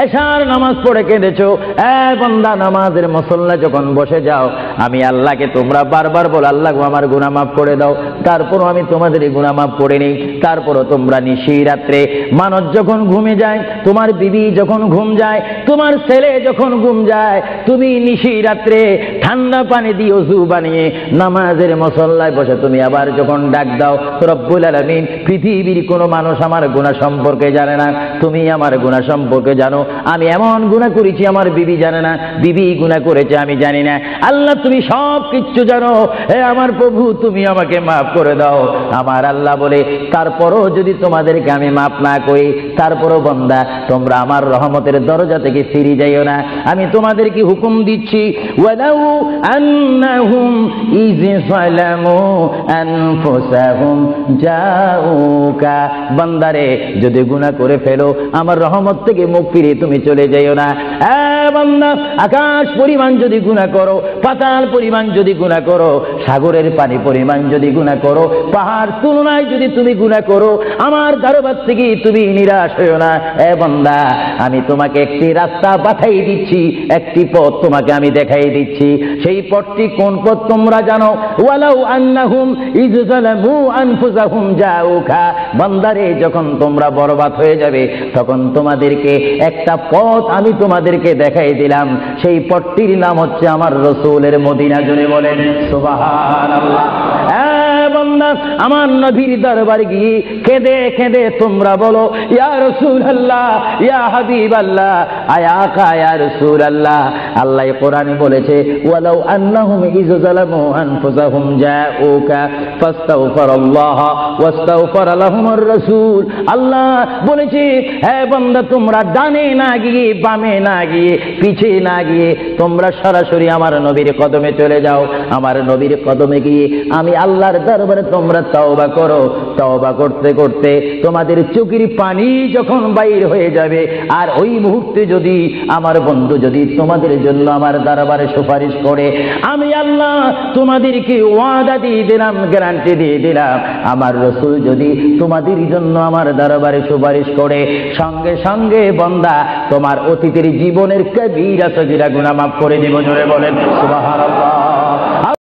এশার নামাজ পড়ে কেঁদেছো, বান্দা নামাজের মুসল্লা যখন বসে যাও, আমি আল্লাহকে তোমরা বারবার বলো আল্লাহ আমার গুনাহ মাফ করে দাও, তারপরও আমি তোমাদের গুনাহ মাফ করে নিই। তারপরও তোমরা নিশি রাত্রে মানুষ যখন ঘুমে যায়, তোমার বিবি যখন ঘুম যায়, তোমার ছেলে যখন ঘুম যায়, তুমি নিশি রাত্রে ঠান্ডা পানি দিয়ে ওযু বানিয়ে নামাজের মুসল্লায় বসে তুমি আবার যখন ডাক দাও রব্বুল আলামিন, পৃথিবীর কোনো মানুষ আমার গুনাহ সম্পর্কে জানে না, তুমি আমার গুনাহ সম্পর্কে জানো। আমি এমন গুনাহ করেছি আমার বিবি জানে না, বিবি গুনাহ করেছে আমি জানি না, আল্লাহ তুমি সব কিচ্ছু জানো, হে আমার প্রভু তুমি আমাকে মাফ করে দাও। আমার আল্লাহ বলে তারপরও যদি তোমাদেরকে আমি মাফ না করি, তারপরও বান্দা তোমরা আমার রহমতের দরজা থেকে ফিরে যাইও না। আমি তোমাদেরকে হুকুম দিচ্ছি, ওয়ালাউ আন্নাহুম ইয যালামু আনফুসাহুম জাউকা, বান্দারে যদি গুনাহ করে ফেলো আমার রহমত থেকে মুখ ফিরিয়ে তুমি চলে যাইও না। বান্দা আকাশ পরিমাণ যদি গুনাহ করো, পাতাল পরিমাণ যদি গুনাহ করো, সাগরের পানি পরিমাণ যদি গুনাহ করো, পাহাড় তুলনায় যদি তুমি গুনাহ করো, আমার দরবার থেকে তুমি নিরাশ হইও না। বান্দা আমি তোমাকে একটি রাস্তা পাঠাই দিচ্ছি, একটি পথ তোমাকে আমি দেখাই দিচ্ছি। সেই পথটি কোন পথ তোমরা জানো? ওয়ালাউ আন্নাহুম ইয যালামু আনফুসাহুম জাউকা, বান্দারে যখন তোমরা বরবাদ হয়ে যাবে তখন তোমাদেরকে একটা পথ আমি তোমাদেরকে দেখাই দিলাম, সেই পথটির নাম হচ্ছে আমার রাসূলের মদিনা। জোরে বলেন সুবহানাল্লাহ। বান্দা আমার নবীর দরবারে গিয়ে কেঁদে কেঁদে তোমরা বলো ইয়া রাসূলুল্লাহ, ইয়া হাবিবাল্লাহ, আয়া আকা ইয়া রাসূলুল্লাহ। আল্লাহ কোরআনে বলেছে ওয়ালাউ আন্নাহুম ইয যালামু আনফুসাহুম জাউকা ফাস্তাগফিরুল্লাহ ওয়াস্তাগফার লাহুমুর রাসূল। আল্লাহ বলেছে হে বান্দা তোমরা ডানে না গিয়ে, বামে না গিয়ে, পিছে না গিয়ে তোমরা সরাসরি আমার নবীর কদমে চলে যাও। আমার নবীর কদমে গিয়ে আমি আল্লাহর দরবারে তোমরা তওবা করো। তওবা করতে করতে তোমাদের চোখের পানি যখন বাইর হয়ে যাবে, আর ওই মুহূর্তে যদি আমার বন্ধু যদি তোমাদের জন্য আমার দরবারে সুপারিশ করে, আমি আল্লাহ তোমাদেরকে ওয়াদা দিয়ে দিলাম, গ্যারান্টি দিয়ে দিলাম, আমার রাসূল যদি তোমাদের জন্য আমার দরবারে সুপারিশ করে, সঙ্গে সঙ্গে বান্দা তোমার অতীতের জীবনের কবিরা সগীরা গুনাহ মাফ করে দেব। জোরে বলেন সুবহানাল্লাহ।